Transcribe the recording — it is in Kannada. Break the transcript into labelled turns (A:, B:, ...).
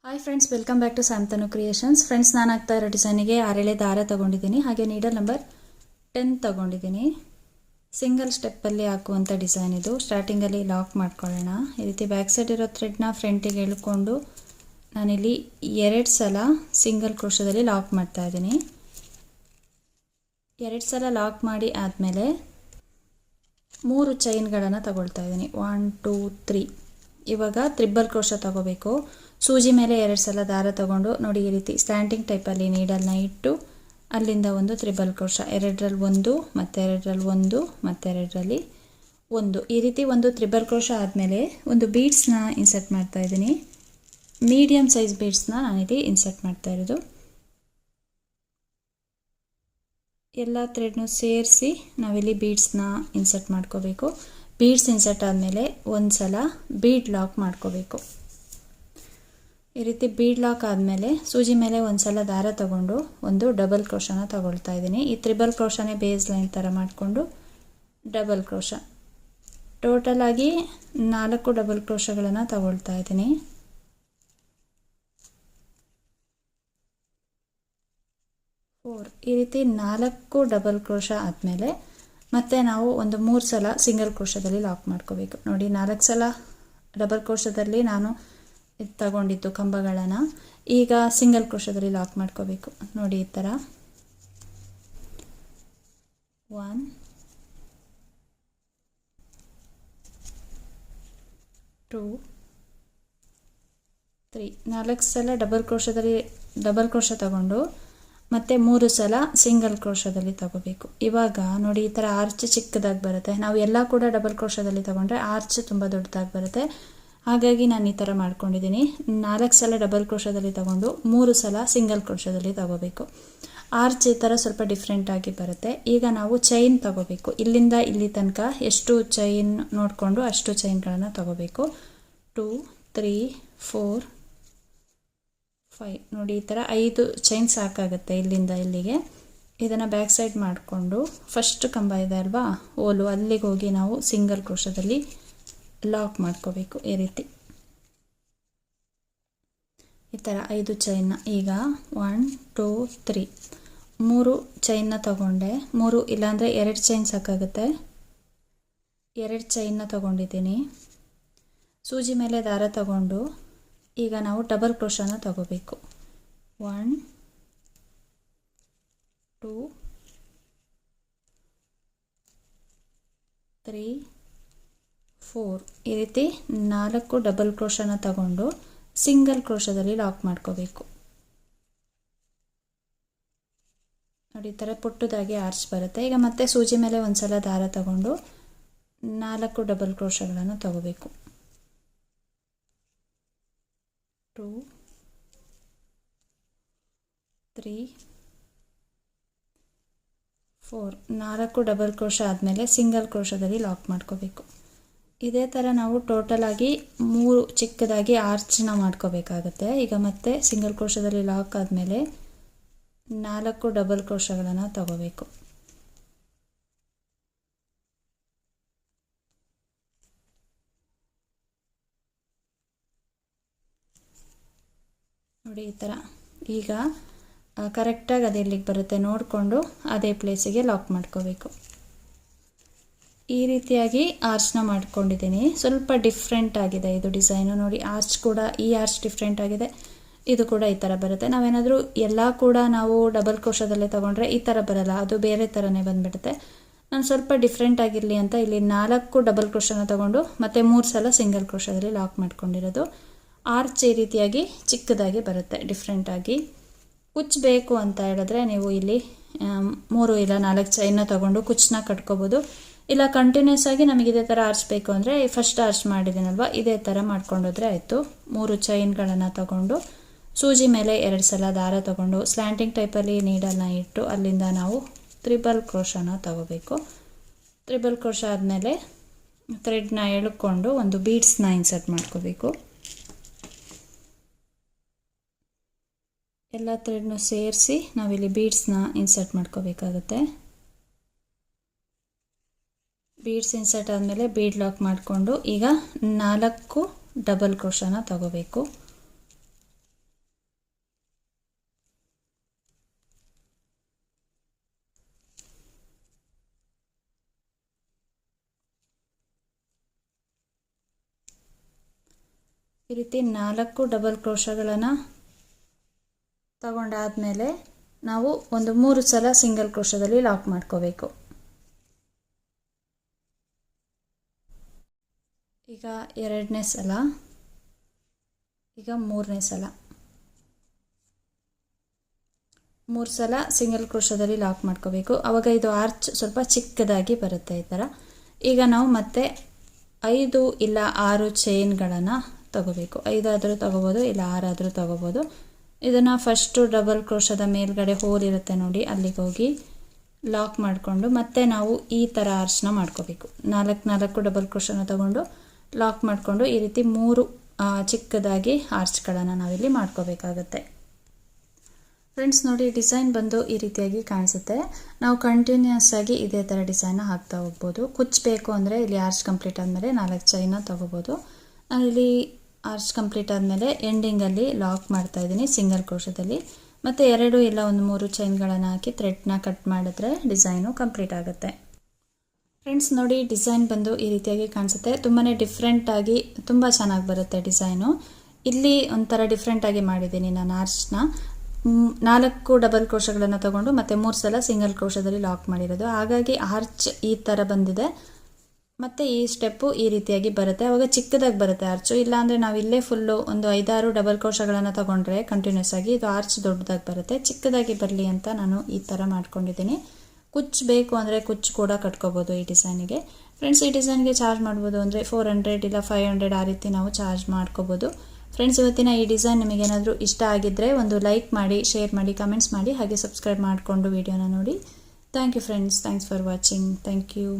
A: Hi friends, welcome back to Santanu creations. Friends, ನಾನು ಆಗ್ತಾ ಇರೋ ಡಿಸೈನಿಗೆ 6 ಎಳೆ ದಾರ ತಗೊಂಡಿದ್ದೀನಿ. ಹಾಗೆ ನೀಡಲ್ ನಂಬರ್ 10 ತಗೊಂಡಿದ್ದೀನಿ. ಸಿಂಗಲ್ ಸ್ಟೆಪ್ಪಲ್ಲಿ ಹಾಕುವಂಥ ಡಿಸೈನ್ ಇದು. ಸ್ಟಾರ್ಟಿಂಗಲ್ಲಿ ಲಾಕ್ ಮಾಡ್ಕೊಳ್ಳೋಣ. ಈ ರೀತಿ ಬ್ಯಾಕ್ ಸೈಡ್ ಇರೋ ಥ್ರೆಡ್ನ ಫ್ರಂಟಿಗೆ ಎಳ್ಕೊಂಡು ನಾನಿಲ್ಲಿ 2 ಸಲ ಸಿಂಗಲ್ ಕ್ರೋಶದಲ್ಲಿ ಲಾಕ್ ಮಾಡ್ತಾ ಇದ್ದೀನಿ. 2 ಸಲ ಲಾಕ್ ಮಾಡಿ ಆದಮೇಲೆ 3 ಚೈನ್ಗಳನ್ನು ತಗೊಳ್ತಾ ಇದ್ದೀನಿ. 1 2 3. ಇವಾಗ ತ್ರಿಬಲ್ ಕ್ರೋಶ ತಗೋಬೇಕು. ಸೂಜಿ ಮೇಲೆ 2 ಸಲ ದಾರ ತಗೊಂಡು ನೋಡಿ, ಈ ರೀತಿ ಸ್ಟ್ಯಾಂಡಿಂಗ್ ಟೈಪಲ್ಲಿ ನೀಡಲ್ನ ಇಟ್ಟು ಅಲ್ಲಿಂದ ಒಂದು ತ್ರಿಬಲ್ ಕ್ರೋಶ, 2ರಲ್ಲಿ 1 ಮತ್ತು 2ರಲ್ಲಿ 1 ಮತ್ತು 2ರಲ್ಲಿ 1. ಈ ರೀತಿ ಒಂದು ತ್ರಿಬಲ್ ಕ್ರೋಶ ಆದಮೇಲೆ ಒಂದು ಬೀಡ್ಸ್ನ ಇನ್ಸರ್ಟ್ ಮಾಡ್ತಾ ಇದ್ದೀನಿ. ಮೀಡಿಯಮ್ ಸೈಜ್ ಬೀಡ್ಸ್ನ ನಾನಿಲ್ಲಿ ಇನ್ಸರ್ಟ್ ಮಾಡ್ತಾ ಇರೋದು. ಎಲ್ಲ ಥ್ರೆಡ್ನು ಸೇರಿಸಿ ನಾವಿಲ್ಲಿ ಬೀಡ್ಸ್ನ ಇನ್ಸರ್ಟ್ ಮಾಡ್ಕೋಬೇಕು. ಬೀಡ್ಸ್ ಇನ್ಸರ್ಟ್ ಆದಮೇಲೆ ಒಂದು ಸಲ ಬೀಡ್ ಲಾಕ್ ಮಾಡ್ಕೋಬೇಕು. ಈ ರೀತಿ ಬೀಡ್ ಲಾಕ್ ಆದಮೇಲೆ ಸೂಜಿ ಮೇಲೆ ಒಂದು ಸಲ ದಾರ ತಗೊಂಡು ಒಂದು ಡಬಲ್ ಕ್ರೋಶನ ತಗೊಳ್ತಾ ಇದ್ದೀನಿ. ಈ ತ್ರಿಬಲ್ ಕ್ರೋಶನೇ ಬೇಸ್ ಲೈನ್ ಥರ ಮಾಡಿಕೊಂಡು ಡಬಲ್ ಕ್ರೋಶ, ಟೋಟಲ್ ಆಗಿ 4 ಡಬಲ್ ಕ್ರೋಶಗಳನ್ನು ತಗೊಳ್ತಾ ಇದ್ದೀನಿ. ಈ ರೀತಿ 4 ಡಬಲ್ ಕ್ರೋಶ ಆದಮೇಲೆ ಮತ್ತೆ ನಾವು ಒಂದು 3 ಸಲ ಸಿಂಗಲ್ ಕ್ರೋಶದಲ್ಲಿ ಲಾಕ್ ಮಾಡ್ಕೋಬೇಕು. ನೋಡಿ, 4 ಸಲ ಡಬಲ್ ಕ್ರೋಶದಲ್ಲಿ ನಾನು ತಗೊಂಡಿದ್ದು ಕಂಬಗಳನ್ನು ಈಗ ಸಿಂಗಲ್ ಕ್ರೋಶದಲ್ಲಿ ಲಾಕ್ ಮಾಡ್ಕೋಬೇಕು. ನೋಡಿ, ಈ ಥರ 1 2 3. 4 ಸಲ ಡಬಲ್ ಕ್ರೋಶ ತಗೊಂಡು ಮತ್ತು 3 ಸಲ ಸಿಂಗಲ್ ಕ್ರೋಶದಲ್ಲಿ ತಗೋಬೇಕು. ಇವಾಗ ನೋಡಿ, ಈ ಥರ ಆರ್ಚ್ ಚಿಕ್ಕದಾಗಿ ಬರುತ್ತೆ. ನಾವು ಎಲ್ಲ ಕೂಡ ಡಬಲ್ ಕ್ರೋಶದಲ್ಲಿ ತಗೊಂಡ್ರೆ ಆರ್ಚ್ ತುಂಬ ದೊಡ್ಡದಾಗಿ ಬರುತ್ತೆ. ಹಾಗಾಗಿ ನಾನು ಈ ಥರ ಮಾಡ್ಕೊಂಡಿದ್ದೀನಿ. 4 ಸಲ ಡಬಲ್ ಕ್ರೋಶದಲ್ಲಿ ತಗೊಂಡು 3 ಸಲ ಸಿಂಗಲ್ ಕ್ರೋಶದಲ್ಲಿ ತಗೋಬೇಕು. ಆರ್ಚ್ ಈ ಥರ ಸ್ವಲ್ಪ ಡಿಫ್ರೆಂಟಾಗಿ ಬರುತ್ತೆ. ಈಗ ನಾವು ಚೈನ್ ತಗೋಬೇಕು. ಇಲ್ಲಿಂದ ಇಲ್ಲಿ ತನಕ ಎಷ್ಟು ಚೈನ್ ನೋಡಿಕೊಂಡು ಅಷ್ಟು ಚೈನ್ಗಳನ್ನು ತಗೋಬೇಕು. 2 3 4 5. ನೋಡಿ, ಈ ಥರ 5 ಚೈನ್ ಸಾಕಾಗುತ್ತೆ ಇಲ್ಲಿಂದ ಇಲ್ಲಿಗೆ. ಇದನ್ನು ಬ್ಯಾಕ್ ಸೈಡ್ ಮಾಡಿಕೊಂಡು ಫಸ್ಟ್ ಕಂಬ ಇದೆ ಅಲ್ವಾ, ಓಲು, ಅಲ್ಲಿಗೆ ಹೋಗಿ ನಾವು ಸಿಂಗಲ್ ಕ್ರೋಶದಲ್ಲಿ ಲಾಕ್ ಮಾಡ್ಕೋಬೇಕು. ಈ ರೀತಿ ಈ ಥರ 5 ಚೈನ್ನ ಈಗ 1 2 3 3 ಚೈನ್ನ ತಗೊಂಡೆ. 3 ಇಲ್ಲಾಂದರೆ 2 ಚೈನ್ ಸಾಕಾಗುತ್ತೆ. 2 ಚೈನ್ನ ತಗೊಂಡಿದ್ದೀನಿ. ಸೂಜಿ ಮೇಲೆ ದಾರ ತಗೊಂಡು ಈಗ ನಾವು ಡಬಲ್ ಕ್ರೋಶನ ತಗೋಬೇಕು. 1 2 3 4. ಈ ರೀತಿ 4 ಡಬಲ್ ಕ್ರೋಶನ ತಗೊಂಡು ಸಿಂಗಲ್ ಕ್ರೋಶದಲ್ಲಿ ಲಾಕ್ ಮಾಡ್ಕೋಬೇಕು. ನೋಡಿ, ಈ ಥರ ಪುಟ್ಟದಾಗಿ ಆರ್ಚ್ ಬರುತ್ತೆ. ಈಗ ಮತ್ತೆ ಸೂಜಿ ಮೇಲೆ ಒಂದು ಸಲ ದಾರ ತಗೊಂಡು 4 ಡಬಲ್ ಕ್ರೋಶಗಳನ್ನು ತಗೋಬೇಕು. 2 3 4. 4 ಡಬಲ್ ಕ್ರೋಶ ಆದಮೇಲೆ ಸಿಂಗಲ್ ಕ್ರೋಶದಲ್ಲಿ ಲಾಕ್ ಮಾಡ್ಕೋಬೇಕು. ಇದೇ ಥರ ನಾವು ಟೋಟಲ್ ಆಗಿ 3 ಚಿಕ್ಕದಾಗಿ ಆರ್ಚ್ನ ಮಾಡ್ಕೋಬೇಕಾಗತ್ತೆ. ಈಗ ಮತ್ತೆ ಸಿಂಗಲ್ ಕ್ರೋಶದಲ್ಲಿ ಲಾಕ್ ಆದಮೇಲೆ 4 ಡಬಲ್ ಕ್ರೋಶಗಳನ್ನು ತಗೋಬೇಕು. ನೋಡಿ, ಈ ಥರ ಈಗ ಕರೆಕ್ಟಾಗಿ ಅದು ಎಲ್ಲಿಗೆ ಬರುತ್ತೆ ನೋಡಿಕೊಂಡು ಅದೇ ಪ್ಲೇಸಿಗೆ ಲಾಕ್ ಮಾಡ್ಕೋಬೇಕು. ಈ ರೀತಿಯಾಗಿ ಆರ್ಚ್ನ ಮಾಡ್ಕೊಂಡಿದ್ದೀನಿ. ಸ್ವಲ್ಪ ಡಿಫ್ರೆಂಟ್ ಆಗಿದೆ ಇದು ಡಿಸೈನು. ನೋಡಿ, ಆರ್ಚ್ ಕೂಡ, ಈ ಆರ್ಚ್ ಡಿಫ್ರೆಂಟ್ ಆಗಿದೆ. ಇದು ಕೂಡ ಈ ಥರ ಬರುತ್ತೆ. ನಾವೇನಾದರೂ ಎಲ್ಲ ಕೂಡ ನಾವು ಡಬಲ್ ಕ್ರೋಶದಲ್ಲೇ ತೊಗೊಂಡ್ರೆ ಈ ಥರ ಬರಲ್ಲ, ಅದು ಬೇರೆ ಥರನೇ ಬಂದುಬಿಡುತ್ತೆ. ನಾನು ಸ್ವಲ್ಪ ಡಿಫ್ರೆಂಟ್ ಆಗಿರಲಿ ಅಂತ ಇಲ್ಲಿ 4 ಡಬಲ್ ಕ್ರೋಶನ ತೊಗೊಂಡು ಮತ್ತು 3 ಸಲ ಸಿಂಗಲ್ ಕ್ರೋಶದಲ್ಲಿ ಲಾಕ್ ಮಾಡ್ಕೊಂಡಿರೋದು. ಆರ್ಚ್ ಈ ರೀತಿಯಾಗಿ ಚಿಕ್ಕದಾಗಿ ಬರುತ್ತೆ ಡಿಫ್ರೆಂಟಾಗಿ. ಕುಚ್ಚಬೇಕು ಅಂತ ಹೇಳಿದ್ರೆ ನೀವು ಇಲ್ಲಿ 3 ಇಲ್ಲ 4 ಚೈನ್ನ ತೊಗೊಂಡು ಕುಚ್ಚನ್ನ ಕಟ್ಕೋಬೋದು. ಇಲ್ಲ ಕಂಟಿನ್ಯೂಸ್ ಆಗಿ ನಮಗೆ ಇದೇ ಥರ ಆರ್ಚ್ ಬೇಕು ಅಂದರೆ ಫಸ್ಟ್ ಆರ್ಚ್ ಮಾಡಿದ್ದೀನಲ್ವ, ಇದೇ ಥರ ಮಾಡ್ಕೊಂಡೋದ್ರೆ ಆಯಿತು. 3 ಚೈನ್ಗಳನ್ನು ತಗೊಂಡು ಸೂಜಿ ಮೇಲೆ 2 ಸಲ ದಾರ ತಗೊಂಡು ಸ್ಲ್ಯಾಂಟಿಂಗ್ ಟೈಪಲ್ಲಿ ನೀಡಲ್ನ ಇಟ್ಟು ಅಲ್ಲಿಂದ ನಾವು ತ್ರಿಬಲ್ ಕ್ರೋಶನ ತಗೋಬೇಕು. ತ್ರಿಬಲ್ ಕ್ರೋಶ ಆದಮೇಲೆ ಥ್ರೆಡ್ನ ಎಳ್ಕೊಂಡು ಒಂದು ಬೀಡ್ಸ್ನ ಇನ್ಸರ್ಟ್ ಮಾಡ್ಕೋಬೇಕು. ಎಲ್ಲ ಥ್ರೆಡ್ನು ಸೇರಿಸಿ ನಾವಿಲ್ಲಿ ಬೀಡ್ಸ್ನ ಇನ್ಸರ್ಟ್ ಮಾಡ್ಕೋಬೇಕಾಗುತ್ತೆ. ಬೀಡ್ಸ್ ಇನ್ಸರ್ಟ್ ಆದಮೇಲೆ ಬೀಡ್ ಲಾಕ್ ಮಾಡಿಕೊಂಡು ಈಗ 4 ಡಬಲ್ ಕ್ರೋಶನ ತಗೋಬೇಕು. ಈ ರೀತಿ 4 ಡಬಲ್ ಕ್ರೋಶಗಳನ್ನು ತಗೊಂಡಾದ್ಮೇಲೆ ನಾವು ಒಂದು 3 ಸಲ ಸಿಂಗಲ್ ಕ್ರೋಶದಲ್ಲಿ ಲಾಕ್ ಮಾಡ್ಕೋಬೇಕು. ಈಗ 2ನೇ ಸಲ, ಈಗ 3ನೇ ಸಲ, 3 ಸಲ ಸಿಂಗಲ್ ಕ್ರೋಶದಲ್ಲಿ ಲಾಕ್ ಮಾಡ್ಕೋಬೇಕು. ಆವಾಗ ಇದು ಆರ್ಚ್ ಸ್ವಲ್ಪ ಚಿಕ್ಕದಾಗಿ ಬರುತ್ತೆ ಈ ಥರ. ಈಗ ನಾವು ಮತ್ತೆ 5 ಇಲ್ಲ 6 ಚೈನ್ಗಳನ್ನು ತಗೋಬೇಕು. 5 ಆದರೂ ತಗೋಬೋದು, ಇಲ್ಲ 6 ಆದರೂ ತಗೋಬೋದು. ಇದನ್ನು ಫಸ್ಟು ಡಬಲ್ ಕ್ರೋಶದ ಮೇಲ್ಗಡೆ ಹೋಲ್ ಇರುತ್ತೆ ನೋಡಿ, ಅಲ್ಲಿಗೆ ಹೋಗಿ ಲಾಕ್ ಮಾಡಿಕೊಂಡು ಮತ್ತೆ ನಾವು ಈ ಥರ ಆರ್ಚ್ನ ಮಾಡ್ಕೋಬೇಕು. 4 ಡಬಲ್ ಕ್ರೋಶನ ತಗೊಂಡು ಲಾಕ್ ಮಾಡಿಕೊಂಡು ಈ ರೀತಿ 3 ಚಿಕ್ಕದಾಗಿ ಆರ್ಚ್ಗಳನ್ನು ನಾವಿಲ್ಲಿ ಮಾಡ್ಕೋಬೇಕಾಗತ್ತೆ. ಫ್ರೆಂಡ್ಸ್ ನೋಡಿ, ಡಿಸೈನ್ ಬಂದು ಈ ರೀತಿಯಾಗಿ ಕಾಣಿಸುತ್ತೆ. ನಾವು ಕಂಟಿನ್ಯೂಸ್ ಆಗಿ ಇದೇ ಥರ ಡಿಸೈನ್ನ ಹಾಕ್ತಾ ಹೋಗ್ಬೋದು. ಕುಚ್ಚಬೇಕು ಅಂದರೆ ಇಲ್ಲಿ ಆರ್ಚ್ ಕಂಪ್ಲೀಟ್ ಆದಮೇಲೆ 4 ಚೈನ ತೊಗೋಬೋದು. ನಾನಿಲ್ಲಿ ಆರ್ಚ್ ಕಂಪ್ಲೀಟ್ ಆದಮೇಲೆ ಎಂಡಿಂಗಲ್ಲಿ ಲಾಕ್ ಮಾಡ್ತಾ ಇದ್ದೀನಿ ಸಿಂಗಲ್ ಕ್ರೋಶದಲ್ಲಿ. ಮತ್ತು 2 ಇಲ್ಲ ಒಂದು 3 ಚೈನ್ಗಳನ್ನು ಹಾಕಿ ಥ್ರೆಡ್ನ ಕಟ್ ಮಾಡಿದ್ರೆ ಡಿಸೈನು ಕಂಪ್ಲೀಟ್ ಆಗುತ್ತೆ. ಫ್ರೆಂಡ್ಸ್ ನೋಡಿ, ಡಿಸೈನ್ ಬಂದು ಈ ರೀತಿಯಾಗಿ ಕಾಣಿಸುತ್ತೆ. ತುಂಬಾ ಡಿಫ್ರೆಂಟಾಗಿ ತುಂಬ ಚೆನ್ನಾಗಿ ಬರುತ್ತೆ ಡಿಸೈನು. ಇಲ್ಲಿ ಒಂಥರ ಡಿಫ್ರೆಂಟಾಗಿ ಮಾಡಿದ್ದೀನಿ ನಾನು ಆರ್ಚ್ನ. 4 ಡಬಲ್ ಕ್ರೋಶಗಳನ್ನು ತಗೊಂಡು ಮತ್ತೆ 3 ಸಲ ಸಿಂಗಲ್ ಕ್ರೋಶದಲ್ಲಿ ಲಾಕ್ ಮಾಡಿರೋದು. ಹಾಗಾಗಿ ಆರ್ಚ್ ಈ ಥರ ಬಂದಿದೆ. ಮತ್ತು ಈ ಸ್ಟೆಪ್ಪು ಈ ರೀತಿಯಾಗಿ ಬರುತ್ತೆ. ಆವಾಗ ಚಿಕ್ಕದಾಗಿ ಬರುತ್ತೆ ಆರ್ಚು. ಇಲ್ಲಾಂದರೆ ನಾವು ಇಲ್ಲೇ ಫುಲ್ಲು ಒಂದು 5-6 ಡಬಲ್ ಕ್ರೋಶಗಳನ್ನು ತಗೊಂಡ್ರೆ ಕಂಟಿನ್ಯೂಸ್ ಆಗಿ ಇದು ಆರ್ಚ್ ದೊಡ್ಡದಾಗಿ ಬರುತ್ತೆ. ಚಿಕ್ಕದಾಗಿ ಬರಲಿ ಅಂತ ನಾನು ಈ ಥರ ಮಾಡ್ಕೊಂಡಿದ್ದೀನಿ. ಕುಚ್ಚು ಬೇಕು ಅಂದರೆ ಕುಚ್ಚು ಕೂಡ ಕಟ್ಕೋಬೋದು ಈ ಡಿಸೈನಿಗೆ. ಫ್ರೆಂಡ್ಸ್, ಈ ಡಿಸೈನ್ಗೆ ಚಾರ್ಜ್ ಮಾಡ್ಬೋದು ಅಂದರೆ 400 ಇಲ್ಲ 500 ಆ ರೀತಿ ನಾವು ಚಾರ್ಜ್ ಮಾಡ್ಕೋಬೋದು. ಫ್ರೆಂಡ್ಸ್, ಇವತ್ತಿನ ಈ ಡಿಸೈನ್ ನಿಮಗೇನಾದರೂ ಇಷ್ಟ ಆಗಿದ್ದರೆ ಒಂದು ಲೈಕ್ ಮಾಡಿ, ಶೇರ್ ಮಾಡಿ, ಕಮೆಂಟ್ಸ್ ಮಾಡಿ, ಹಾಗೆ ಸಬ್ಸ್ಕ್ರೈಬ್ ಮಾಡಿಕೊಂಡು ವಿಡಿಯೋನ ನೋಡಿ. Thank you friends. Thanks for watching. Thank you.